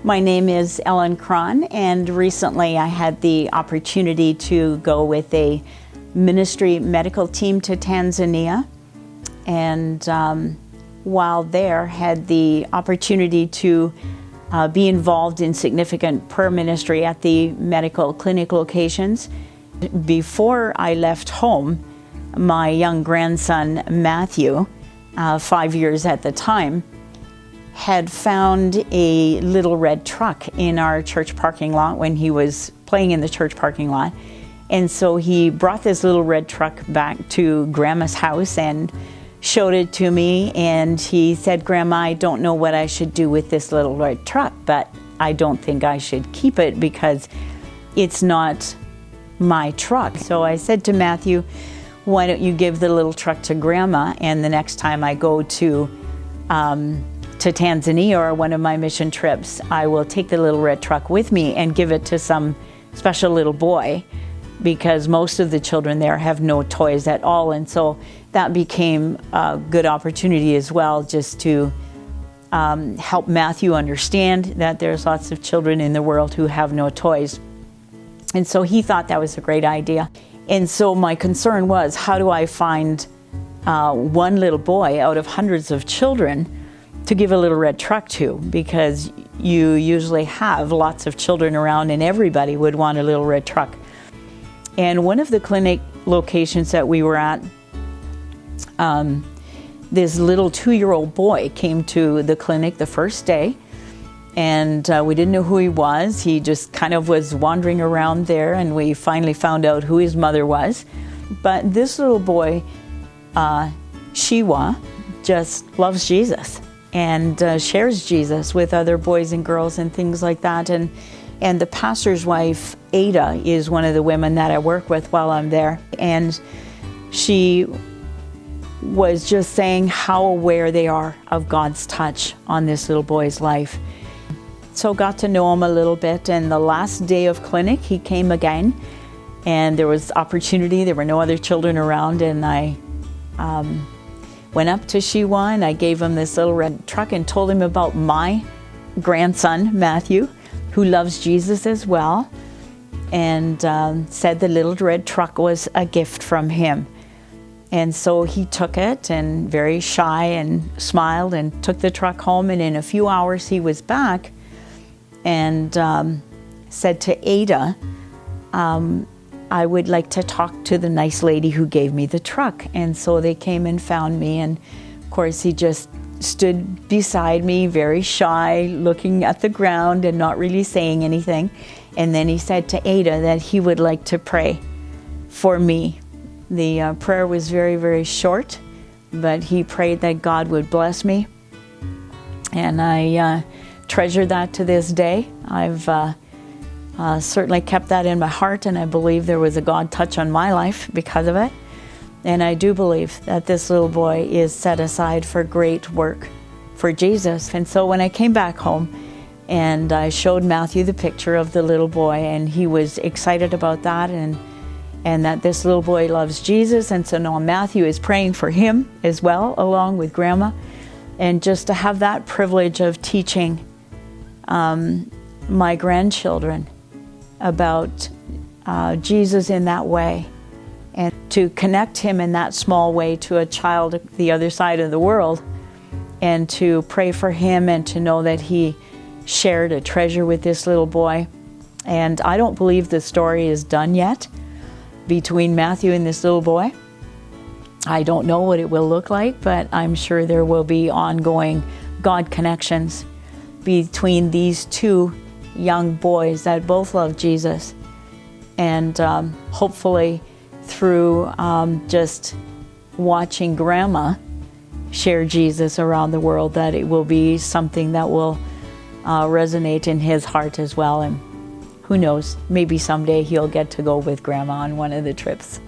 My name is Ellen Krahn, and recently I had the opportunity to go with a ministry medical team to Tanzania, and while there had the opportunity to be involved in significant prayer ministry at the medical clinic locations. Before I left home, my young grandson Matthew, 5 years at the time, had found a little red truck in our church parking lot when he was playing in the church parking lot. And so he brought this little red truck back to Grandma's house and showed it to me, and he said, "Grandma, I don't know what I should do with this little red truck, but I don't think I should keep it because it's not my truck." So I said to Matthew, "Why don't you give the little truck to Grandma, and the next time I go to Tanzania or one of my mission trips, I will take the little red truck with me and give it to some special little boy, because most of the children there have no toys at all." And so that became a good opportunity as well, just to help Matthew understand that there's lots of children in the world who have no toys. And so he thought that was a great idea. And so my concern was, how do I find one little boy out of hundreds of children to give a little red truck to? Because you usually have lots of children around and everybody would want a little red truck. And one of the clinic locations that we were at, this little 2-year-old boy came to the clinic the first day, and we didn't know who he was. He just kind of was wandering around there, and we finally found out who his mother was. But this little boy, Shiwa, just loves Jesus and shares Jesus with other boys and girls and things like that. And the pastor's wife, Ada, is one of the women that I work with while I'm there. And she was just saying how aware they are of God's touch on this little boy's life. So got to know him a little bit, and the last day of clinic he came again, and there was opportunity. There were no other children around, and I went up to Shiwa and I gave him this little red truck and told him about my grandson Matthew, who loves Jesus as well, and said the little red truck was a gift from him. And so he took it, and very shy, and smiled and took the truck home, and in a few hours he was back and said to Ada, "I would like to talk to the nice lady who gave me the truck." And so they came and found me, and of course he just stood beside me, very shy, looking at the ground and not really saying anything. And then he said to Ada that he would like to pray for me. The prayer was very, very short, but he prayed that God would bless me. And I treasure that to this day. I've certainly kept that in my heart, and I believe there was a God touch on my life because of it. And I do believe that this little boy is set aside for great work for Jesus. And so when I came back home and I showed Matthew the picture of the little boy, and he was excited about that, and that this little boy loves Jesus. And so now Matthew is praying for him as well, along with Grandma. And just to have that privilege of teaching my grandchildren about Jesus in that way, and to connect him in that small way to a child at the other side of the world, and to pray for him and to know that he shared a treasure with this little boy. And I don't believe the story is done yet between Matthew and this little boy. I don't know what it will look like, but I'm sure there will be ongoing God connections between these two young boys that both love Jesus. And hopefully through just watching Grandma share Jesus around the world, that it will be something that will resonate in his heart as well. And who knows, maybe someday he'll get to go with Grandma on one of the trips.